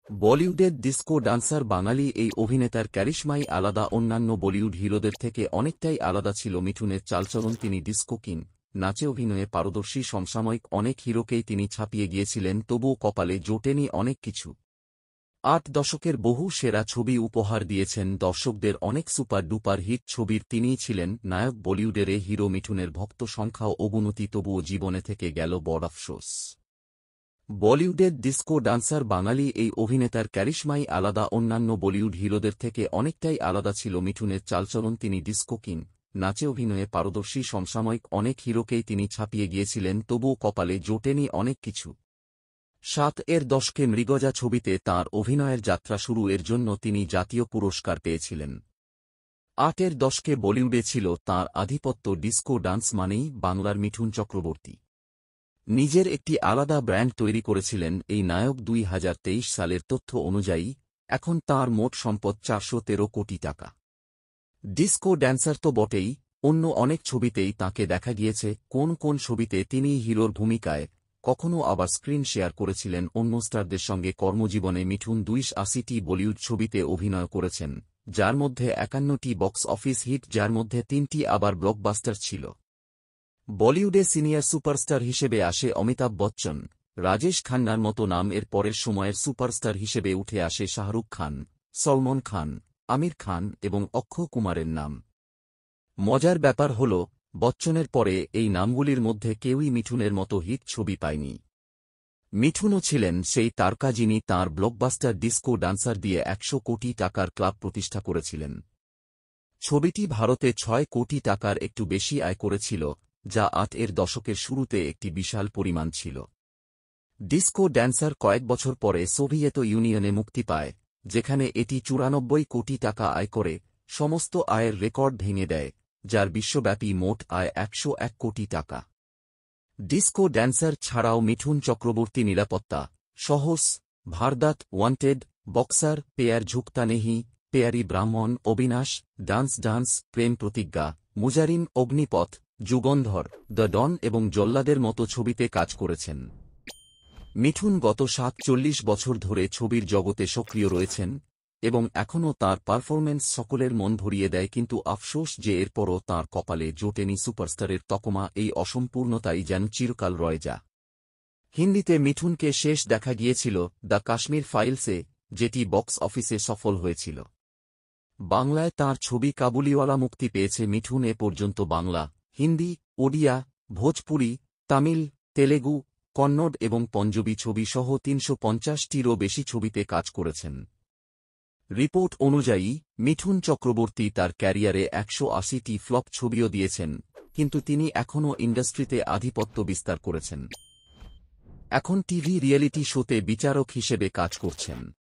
বলিউডের disco dancer বাঙালি এই অভিনেতার ক্যারিশমাই আলাদা। অন্যান্য বলিউড হিরোদের থেকে অনেকটাই আলাদা ছিল মিঠুনের চালচলন। তিনি ডিস্কো কিং, নাচে অভিনয়ে পারদর্শী। সমসাময়িক অনেক হিরোকেই তিনি ছাপিয়ে গিয়েছিলেন, তবুও কপালে জোটেনি অনেক কিছু। ৮ দশকের বহু সেরা ছবি উপহার দিয়েছেন দর্শকদের। অনেক সুপার ডুপার হিট ছবির তিনিই ছিলেন নায়ক। বলিউডের এ হিরো মিঠুনের ভক্ত সংখ্যাও অগুনতি, তবুও জীবনে থেকে গেল বড় আফসোস। বলিউডের ডিস্কো ডান্সার বাঙালি এই অভিনেতার ক্যারিশমাই আলাদা। অন্যান্য বলিউড হিরোদের থেকে অনেকটাই আলাদা ছিল মিঠুনের চালচলন। তিনি ডিস্কো কিং, নাচে অভিনয়ে পারদর্শী। সমসাময়িক অনেক হিরোকেই তিনি ছাপিয়ে গিয়েছিলেন, তবুও কপালে জোটেনি অনেক কিছু। ৭ দশকে মৃগজা ছবিতে তাঁর অভিনয়ের যাত্রা শুরু। এর জন্য তিনি জাতীয় পুরস্কার পেয়েছিলেন। ৮ দশকে বলিউডে ছিল তাঁর আধিপত্য। ডিস্কো ডান্স মানেই বাংলার মিঠুন চক্রবর্তী। নিজের একটি আলাদা ব্র্যান্ড তৈরি করেছিলেন এই নায়ক। ২০২৩ সালের তথ্য অনুযায়ী এখন তাঁর মোট সম্পদ ৪১৩ কোটি টাকা। ডিস্কো ড্যান্সার তো বটেই, অন্য অনেক ছবিতেই তাঁকে দেখা গিয়েছে। কোন কোন ছবিতে তিনি হিরোর ভূমিকায়, কখনও আবার স্ক্রিন শেয়ার করেছিলেন অন্য স্টারদের সঙ্গে। কর্মজীবনে মিঠুন ২৮০টি বলিউড ছবিতে অভিনয় করেছেন, যার মধ্যে ৫১টি বক্স অফিস হিট, যার মধ্যে ৩টি আবার ব্লকবাস্টার ছিল। বলিউডে সিনিয়র সুপারস্টার হিসেবে আসে অমিতাভ বচ্চন, রাজেশ খান্নার মতো নাম। এর পরের সময়ের সুপারস্টার হিসেবে উঠে আসে শাহরুখ খান, সলমন খান, আমির খান এবং অক্ষয় কুমারের নাম। মজার ব্যাপার হল, বচ্চনের পরে এই নামগুলির মধ্যে কেউই মিঠুনের মতো হিট ছবি পায়নি। মিঠুনও ছিলেন সেই তারকা যিনি তাঁর ব্লকবাস্টার ডিস্কো ডান্সার দিয়ে ১০০ কোটি টাকার ক্লাব প্রতিষ্ঠা করেছিলেন। ছবিটি ভারতে ৬ কোটি টাকার একটু বেশি আয় করেছিল, যা ৮ দশকের শুরুতে একটি বিশাল পরিমাণ ছিল। ডিস্কো ড্যান্সার কয়েক বছর পরে সোভিয়েত ইউনিয়নে মুক্তি পায়, যেখানে এটি ৯৪ কোটি টাকা আয় করে সমস্ত আয়ের রেকর্ড ভেঙে দেয়, যার বিশ্বব্যাপী মোট আয় ১০১ কোটি টাকা। ডিস্কো ড্যান্সার ছাড়াও মিঠুন চক্রবর্তী নিরাপত্তা, সহস, ভারদাত, ওয়ান্টেড, বক্সার, পেয়ার ঝুকতা নেহি, পেয়ারি ব্রাহ্মণ, অবিনাশ, ডান্স ডান্স, প্রেম প্রতিজ্ঞা, মুজারিন, অগ্নিপথ, যুগন্ধর, দ্য ডন এবং জল্লাদের মতো ছবিতে কাজ করেছেন। মিঠুন গত ৪৭ বছর ধরে ছবির জগতে সক্রিয় রয়েছেন এবং এখনও তাঁর পারফরম্যান্স সকলের মন ভরিয়ে দেয়। কিন্তু আফসোস যে এরপরও তাঁর কপালে জোটেনি সুপারস্টারের তকমা। এই অসম্পূর্ণতাই যেন চিরকাল রয়ে যা। হিন্দিতে মিঠুনকে শেষ দেখা গিয়েছিল দ্য কাশ্মীর ফাইলসে, যেটি বক্স অফিসে সফল হয়েছিল। বাংলায় তাঁর ছবি কাবুলিওয়ালা মুক্তি পেয়েছে। মিঠুন এ পর্যন্ত বাংলা, হিন্দি, ওড়িয়া, ভোজপুরি, তামিল, তেলেগু, কন্নড় এবং পঞ্জাবি ছবি সহ ৩৫০টিরও বেশি ছবিতে কাজ করেছেন। রিপোর্ট অনুযায়ী মিঠুন চক্রবর্তী তার ক্যারিয়ারে ১৮০টি ফ্লপ ছবিও দিয়েছেন, কিন্তু তিনি এখনও ইন্ডাস্ট্রিতে আধিপত্য বিস্তার করেছেন। এখন টিভি রিয়েলিটি শোতে বিচারক হিসেবে কাজ করছেন।